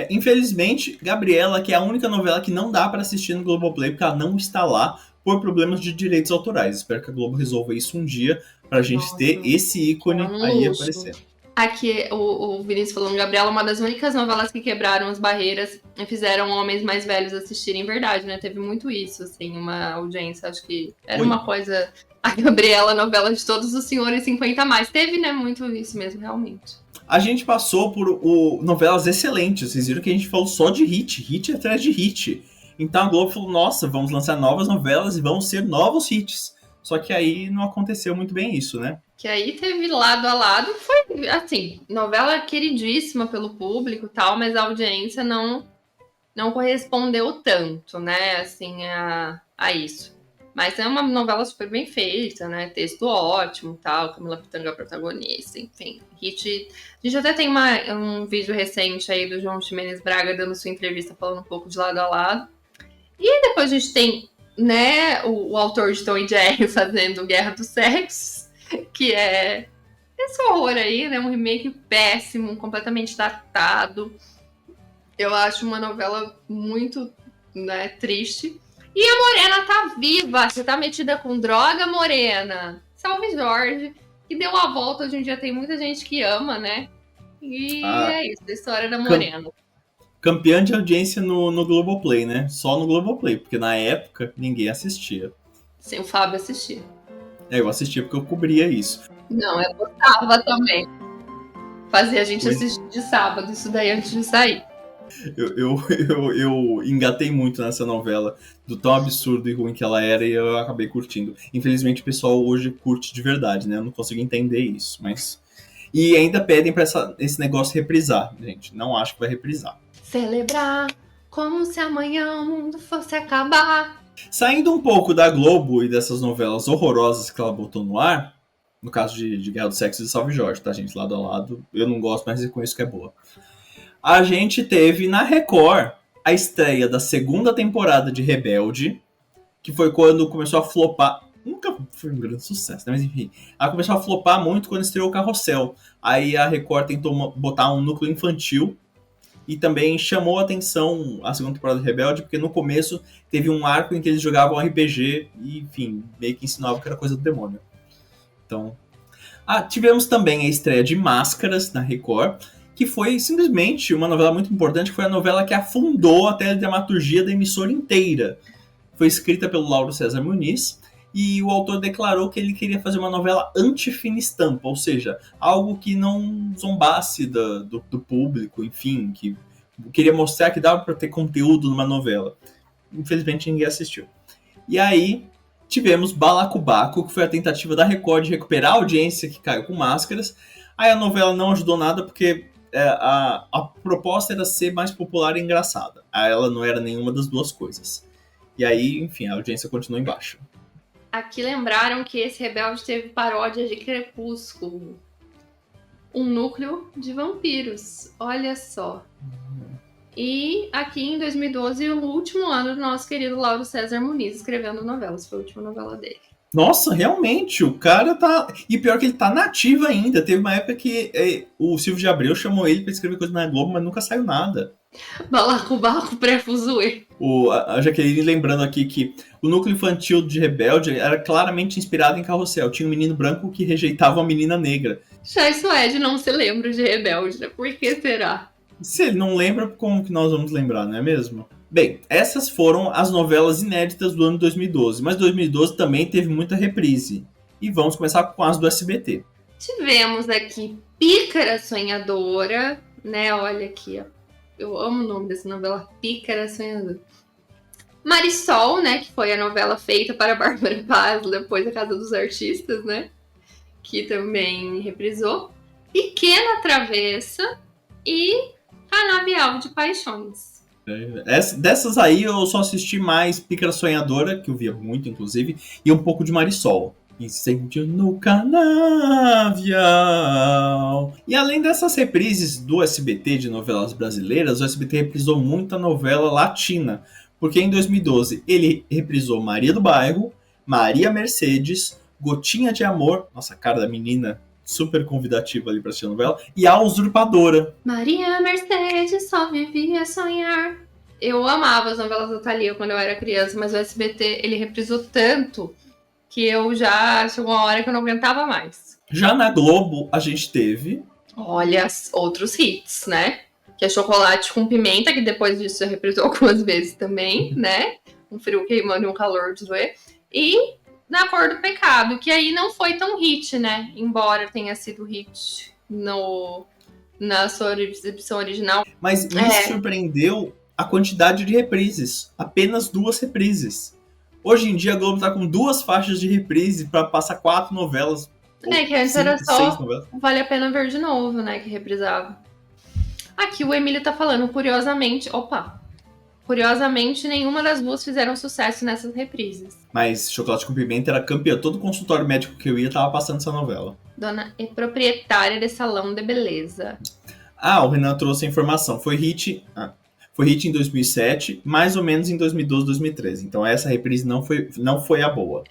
Infelizmente, Gabriela, que é a única novela que não dá pra assistir no Globoplay, porque ela não está lá por problemas de direitos autorais. Espero que a Globo resolva isso um dia, pra gente ter esse ícone aí aparecendo. Aqui, o Vinícius falando, Gabriela, uma das únicas novelas que quebraram as barreiras e fizeram homens mais velhos assistirem, verdade, né? Teve muito isso, assim, uma audiência, acho que era uma coisa... A Gabriela, novela de todos os senhores 50 a mais. Teve, né, muito isso mesmo, realmente. A gente passou por novelas excelentes, vocês viram que a gente falou só de hit atrás de hit. Então a Globo falou, nossa, vamos lançar novas novelas e vamos ser novos hits. Só que aí não aconteceu muito bem isso, né? Que aí teve Lado a Lado, foi, assim, novela queridíssima pelo público e tal, mas a audiência não correspondeu tanto, né, assim, a isso. Mas é uma novela super bem feita, né, texto ótimo e tal, Camila Pitanga protagonista, enfim. Hit. A gente até tem um vídeo recente aí do João Ximenes Braga dando sua entrevista falando um pouco de Lado a Lado. E aí depois a gente tem, né, o autor de Tom e Jerry fazendo Guerra dos Sexos, que é esse horror aí, né? Um remake péssimo, completamente datado. Eu acho uma novela muito, né, triste. E a Morena tá viva. Você tá metida com droga, Morena? Salve Jorge, que deu a volta. Hoje em dia tem muita gente que ama, né? E é isso, a história da Morena. Campeã de audiência no Globoplay, né? Só no Globoplay, porque na época ninguém assistia. Sim, o Fábio assistia. Eu assistia porque eu cobria isso. Não, eu gostava também. Fazia a gente assistir de sábado, isso daí antes de sair. Eu engatei muito nessa novela, do tão absurdo e ruim que ela era, e eu acabei curtindo. Infelizmente o pessoal hoje curte de verdade, né? Eu não consigo entender isso, mas... E ainda pedem pra esse negócio reprisar, gente. Não acho que vai reprisar. Celebrar como se amanhã o mundo fosse acabar. Saindo um pouco da Globo e dessas novelas horrorosas que ela botou no ar, no caso de Guerra do Sexo e de Salve Jorge, tá, gente? Lado a lado. Eu não gosto, mas reconheço que é boa. A gente teve na Record a estreia da segunda temporada de Rebelde, que foi quando começou a flopar. Nunca foi um grande sucesso, né? Mas enfim. Ela começou a flopar muito quando estreou o Carrossel. Aí a Record tentou botar um núcleo infantil e também chamou a atenção a segunda temporada de Rebelde, porque no começo teve um arco em que eles jogavam RPG e, enfim, meio que ensinavam que era coisa do demônio. Então... tivemos também a estreia de Máscaras na Record, que foi simplesmente uma novela muito importante, que foi a novela que afundou a teledramaturgia da emissora inteira. Foi escrita pelo Lauro César Muniz, e o autor declarou que ele queria fazer uma novela anti-fina estampa, ou seja, algo que não zombasse do público, enfim, que queria mostrar que dava para ter conteúdo numa novela. Infelizmente ninguém assistiu. E aí tivemos Balacobaco, que foi a tentativa da Record de recuperar a audiência que caiu com Máscaras. Aí a novela não ajudou nada porque a proposta era ser mais popular e engraçada. Aí ela não era nenhuma das duas coisas. E aí, enfim, a audiência continuou embaixo. Aqui lembraram que esse Rebelde teve paródia de Crepúsculo. Um núcleo de vampiros. Olha só. E aqui em 2012, o último ano do nosso querido Lauro César Muniz escrevendo novelas. Foi a última novela dele. Nossa, realmente, o cara tá... E pior que ele tá nativo ainda. Teve uma época que o Silvio de Abreu chamou ele pra escrever coisa na Globo, mas nunca saiu nada. Balacobaco pré-fuzuê. A Jaqueline lembrando aqui que o núcleo infantil de Rebelde era claramente inspirado em Carrossel. Tinha um menino branco que rejeitava uma menina negra. Chay Suede não se lembra de Rebelde, né? Por que será? Se ele não lembra, como que nós vamos lembrar, não é mesmo? Bem, essas foram as novelas inéditas do ano 2012, mas 2012 também teve muita reprise. E vamos começar com as do SBT. Tivemos aqui Pícara Sonhadora, né? Olha aqui, ó. Eu amo o nome dessa novela, Pícara Sonhadora. Marisol, né? Que foi a novela feita para Bárbara Paz, depois da Casa dos Artistas, né? Que também reprisou. Pequena Travessa e Canavial de Paixões. Dessas aí eu só assisti mais Pícara Sonhadora, que eu via muito, inclusive, e um pouco de Marisol. Incêndio no Canavial. E além dessas reprises do SBT de novelas brasileiras, o SBT reprisou muita novela latina. Porque em 2012 ele reprisou Maria do Bairro, Maria Mercedes, Gotinha de Amor, nossa, a cara da menina, super convidativa ali pra assistir a novela, e A Usurpadora. Maria Mercedes só vivia sonhar. Eu amava as novelas da Thalia quando eu era criança, mas o SBT ele reprisou tanto que eu já chegou uma hora que eu não aguentava mais. Já na Globo a gente teve... Olha, outros hits, né? Que é Chocolate com Pimenta, que depois disso já reprisou algumas vezes também, né? Um frio queimando e um calor de doer. E Na Cor do Pecado, que aí não foi tão hit, né? Embora tenha sido hit na sua exibição original. Mas me surpreendeu a quantidade de reprises. Apenas 2 reprises. Hoje em dia a Globo tá com 2 faixas de reprise para passar 4 novelas. Que antes era só Vale a Pena Ver de Novo, né? Que reprisava. Aqui o Emílio tá falando, curiosamente, nenhuma das duas fizeram sucesso nessas reprises. Mas Chocolate com Pimenta era campeã. Todo consultório médico que eu ia tava passando essa novela. Dona e proprietária de salão de beleza. O Renan trouxe a informação. Foi hit em 2007, mais ou menos em 2012, 2013. Então essa reprise não foi a boa.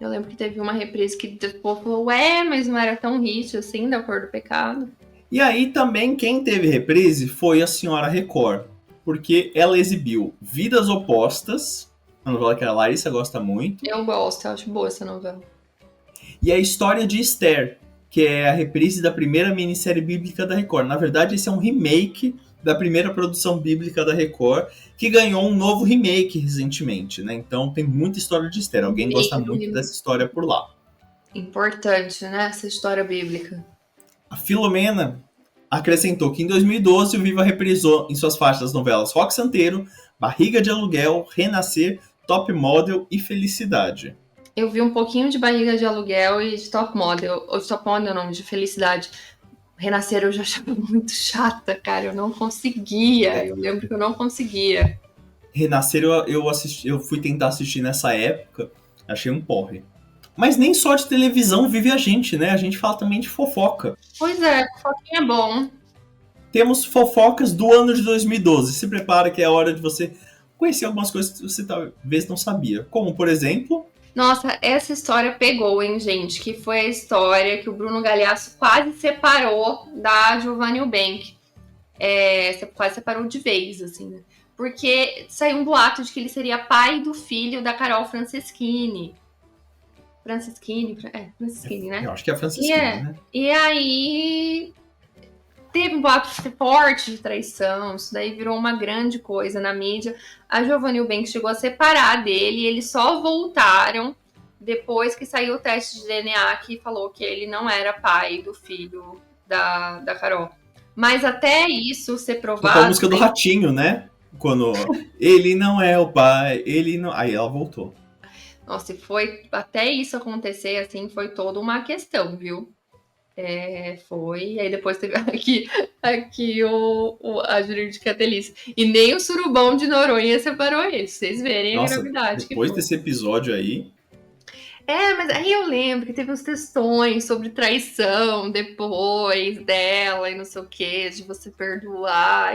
Eu lembro que teve uma reprise que o povo falou, mas não era tão hit assim, da Cor do Pecado. E aí também quem teve reprise foi a senhora Record, porque ela exibiu Vidas Opostas, uma novela que a Larissa gosta muito. Eu gosto, eu acho boa essa novela. E a História de Esther, que é a reprise da primeira minissérie bíblica da Record. Na verdade, esse é um remake da primeira produção bíblica da Record, que ganhou um novo remake recentemente, né? Então tem muita história de Esther. Alguém gosta muito dessa história por lá. Importante, né? Essa história bíblica. A Filomena acrescentou que em 2012 o Viva reprisou em suas faixas as novelas Rock Santeiro, Barriga de Aluguel, Renascer, Top Model e Felicidade. Eu vi um pouquinho de Barriga de Aluguel e de Top Model. O Top Model não, de Felicidade. Renascer eu já achava muito chata, cara. Eu não conseguia. Eu lembro que eu não conseguia. Renascer eu fui tentar assistir nessa época, achei um porre. Mas nem só de televisão vive a gente, né? A gente fala também de fofoca. Pois é, fofoquinha é bom. Temos fofocas do ano de 2012. Se prepara que é a hora de você conhecer algumas coisas que você talvez não sabia. Como, por exemplo... Nossa, essa história pegou, hein, gente? Que foi a história que o Bruno Galhaço quase separou da Giovanna Eubank. Quase separou de vez, assim, né? Porque saiu um boato de que ele seria pai do filho da Carol Franceschini. Franceschini, né? Eu acho que é a Franceschini, né? E aí teve um boato forte de traição, isso daí virou uma grande coisa na mídia. A Giovanna Eubank chegou a separar dele e eles só voltaram depois que saiu o teste de DNA que falou que ele não era pai do filho da Carol. Mas até isso ser provado... Com a música do Ratinho, né? Quando ele não é o pai, ele não... Aí ela voltou. Nossa, e foi até isso acontecer, assim, foi toda uma questão, viu? Foi. E aí depois teve aqui a jurídica delícia. E nem o surubão de Noronha separou eles. Vocês verem a gravidade. Depois desse episódio aí. Mas aí eu lembro que teve uns textões sobre traição depois dela e não sei o que, de você perdoar.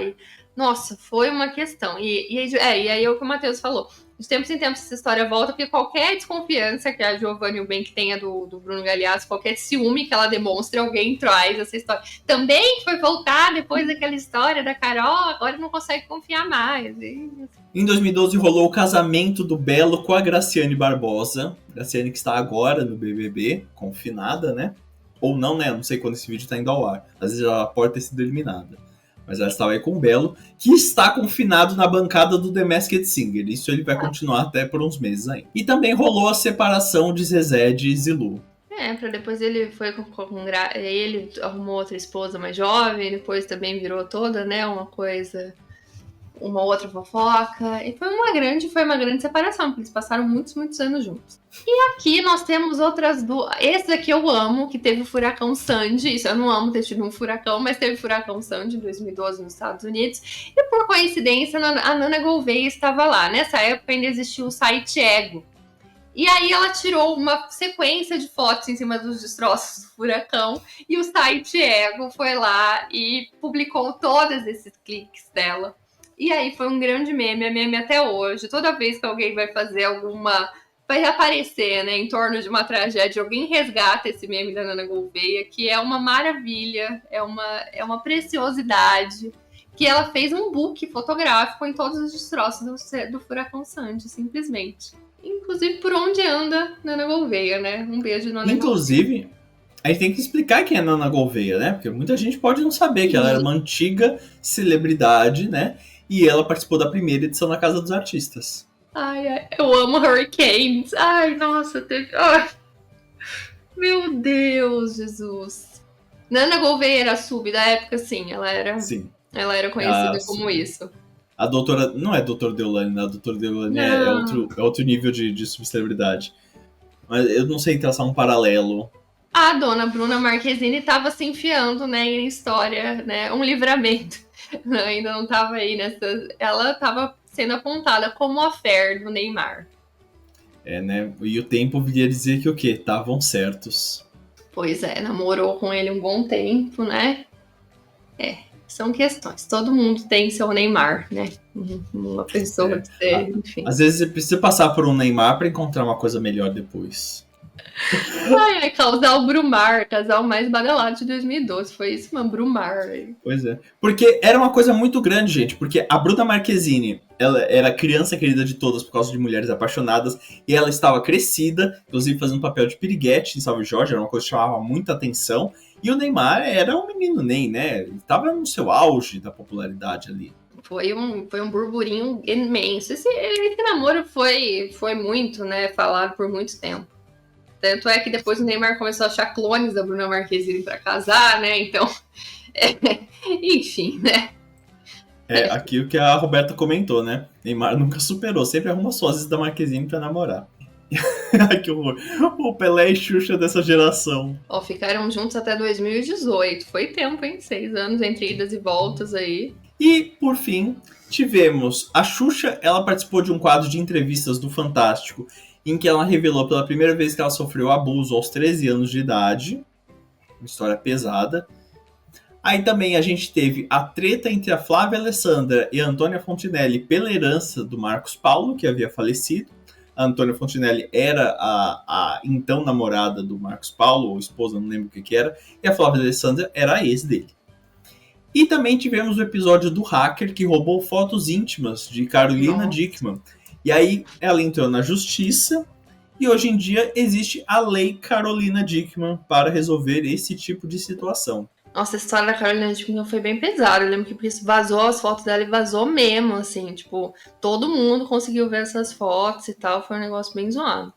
Nossa, foi uma questão. E aí é o que o Matheus falou. De tempos em tempos essa história volta, porque qualquer desconfiança que a Giovanna Eubank tenha do Bruno Galhaço, qualquer ciúme que ela demonstre, alguém traz essa história. Também foi voltar depois daquela história da Carol, agora não consegue confiar mais. Em 2012 rolou o casamento do Belo com a Graciane Barbosa. Graciane que está agora no BBB, confinada, né? Ou não, né? Não sei quando esse vídeo está indo ao ar. Às vezes ela pode ter sido eliminada. Mas ela estava aí com o Belo, que está confinado na bancada do The Masked Singer. Isso ele vai continuar até por uns meses ainda. E também rolou a separação de Zezé de Zilu. Pra depois ele foi ele arrumou outra esposa mais jovem, depois também virou toda, né, uma outra fofoca. E foi uma grande separação, porque eles passaram muitos anos juntos. E aqui nós temos outras duas. Esse daqui eu amo, que teve o furacão Sandy. Isso eu não amo ter tido um furacão, mas teve o furacão Sandy em 2012 nos Estados Unidos. E por coincidência, a Nana Gouveia estava lá. Nessa época ainda existia o site Ego. E aí ela tirou uma sequência de fotos em cima dos destroços do furacão. E o site Ego foi lá e publicou todos esses cliques dela. E aí foi um grande meme, é meme até hoje. Toda vez que alguém vai fazer vai reaparecer, né, em torno de uma tragédia, alguém resgata esse meme da Nana Gouveia, que é uma maravilha, é uma preciosidade, que ela fez um book fotográfico em todos os destroços do furacão Sandy, simplesmente. Inclusive por onde anda Nana Gouveia, né? Um beijo, Nana Inclusive, a gente tem que explicar quem é Nana Gouveia, né? Porque muita gente pode não saber que ela era uma antiga celebridade, né? E ela participou da primeira edição na Casa dos Artistas. Ai, eu amo Hurricanes. Ai, nossa, Ai. Meu Deus, Jesus. Nana Gouveia era sub da época, sim. Ela era conhecida como isso. A doutora... Não é doutora Deolane, né? A doutora Deolane é outro nível de subcelebridade. Mas eu não sei traçar um paralelo. A dona Bruna Marquezine estava se enfiando, né, em história, né? Um livramento. Ainda não estava aí nessa... Ela estava sendo apontada como a fé do Neymar. Né? E o tempo viria dizer que o quê? Estavam certos. Pois é, namorou com ele um bom tempo, né? São questões. Todo mundo tem seu Neymar, né? Uma pessoa que você, enfim. Às vezes você precisa passar por um Neymar para encontrar uma coisa melhor depois. Casal Brumar, casal mais badalado de 2012. Foi isso, mano, Brumar. Pois é. Porque era uma coisa muito grande, gente. Porque a Bruna Marquezine, ela era a criança querida de todas por causa de Mulheres Apaixonadas. E ela estava crescida, inclusive fazendo papel de piriguete em Salve Jorge. Era uma coisa que chamava muita atenção. E o Neymar era um menino Ney, né? Ele estava no seu auge da popularidade ali. Foi um burburinho imenso. Esse namoro foi muito, né, falado por muito tempo. Tanto é que depois o Neymar começou a achar clones da Bruna Marquezine pra casar, né? Então, enfim, né? Aqui o que a Roberta comentou, né? Neymar nunca superou, sempre arruma sócios da Marquezine pra namorar. Ai, que horror. O Pelé e Xuxa dessa geração. Ficaram juntos até 2018. Foi tempo, hein? 6 anos entre idas e voltas aí. E, por fim, tivemos a Xuxa. Ela participou de um quadro de entrevistas do Fantástico, em que ela revelou pela primeira vez que ela sofreu abuso aos 13 anos de idade. Uma história pesada. Aí também a gente teve a treta entre a Flávia Alessandra e a Antônia Fontinelli pela herança do Marcos Paulo, que havia falecido. A Antônia Fontinelli era a então namorada do Marcos Paulo, ou esposa, não lembro o que era. E a Flávia Alessandra era a ex dele. E também tivemos o episódio do hacker que roubou fotos íntimas de Carolina Dickmann. E aí ela entrou na justiça e hoje em dia existe a lei Carolina Dickmann para resolver esse tipo de situação. Nossa, a história da Carolina Dickmann foi bem pesada. Eu lembro que por isso vazou as fotos dela e vazou mesmo, assim. Tipo, todo mundo conseguiu ver essas fotos e tal. Foi um negócio bem zoado.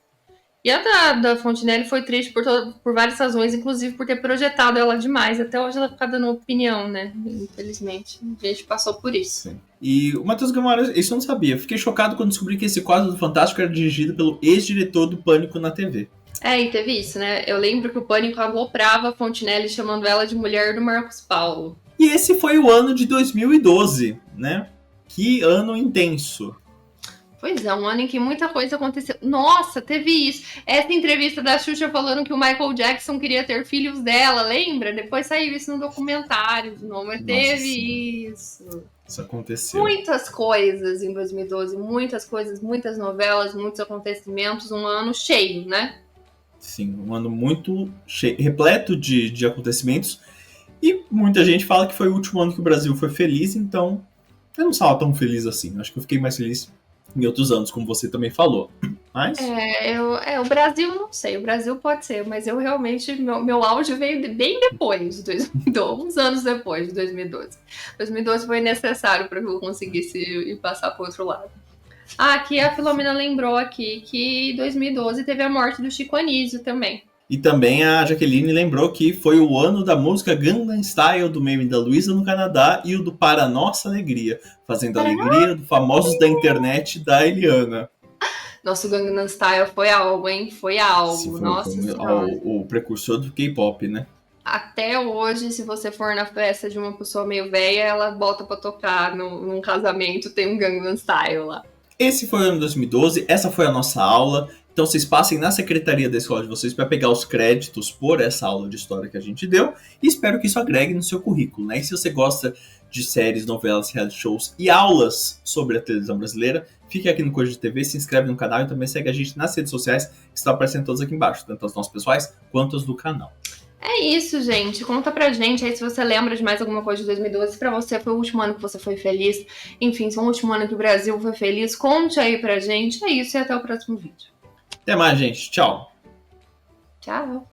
E a da Fontinelli foi triste por várias razões, inclusive por ter projetado ela demais. Até hoje ela fica dando opinião, né? Infelizmente, a gente passou por isso. Sim. E o Matheus Guimarães, isso eu não sabia. Fiquei chocado quando descobri que esse quadro do Fantástico era dirigido pelo ex-diretor do Pânico na TV. E teve isso, né? Eu lembro que o Pânico aloprava a Fontinelli chamando ela de mulher do Marcos Paulo. E esse foi o ano de 2012, né? Que ano intenso. Pois é, um ano em que muita coisa aconteceu. Nossa, teve isso. Essa entrevista da Xuxa falando que o Michael Jackson queria ter filhos dela, lembra? Depois saiu isso no documentário de novo, mas teve isso. Isso aconteceu. Muitas coisas em 2012, muitas coisas, muitas novelas, muitos acontecimentos, um ano cheio, né? Sim, um ano muito repleto de acontecimentos. E muita gente fala que foi o último ano que o Brasil foi feliz, então eu não estava tão feliz assim. Acho que eu fiquei mais feliz em outros anos, como você também falou. Mas... o Brasil, não sei, o Brasil pode ser, mas eu realmente, meu auge veio bem depois de 2012, uns anos depois de 2012. 2012 foi necessário para que eu conseguisse ir passar para o outro lado. Aqui a Filomena lembrou aqui que 2012 teve a morte do Chico Anísio também. E também a Jaqueline lembrou que foi o ano da música Gangnam Style do meme da Luísa no Canadá e o do Para Nossa Alegria, fazendo a alegria do famosos da internet da Eliana. Nosso Gangnam Style foi algo, hein? Foi algo. Sim, Nossa foi Senhora. o precursor do K-pop, né? Até hoje, se você for na festa de uma pessoa meio velha, ela bota pra tocar num casamento, tem um Gangnam Style lá. Esse foi o ano de 2012, essa foi a nossa aula. Então vocês passem na secretaria da escola de vocês para pegar os créditos por essa aula de história que a gente deu. E espero que isso agregue no seu currículo, né? E se você gosta de séries, novelas, reality shows e aulas sobre a televisão brasileira, fique aqui no Coisa de TV, se inscreve no canal e também segue a gente nas redes sociais que estão aparecendo todas aqui embaixo, tanto as nossas pessoais quanto as do canal. É isso, gente. Conta pra gente aí se você lembra de mais alguma coisa de 2012. Se pra você foi o último ano que você foi feliz. Enfim, se foi o último ano que o Brasil foi feliz, conte aí pra gente. É isso e até o próximo vídeo. Até mais, gente. Tchau. Tchau.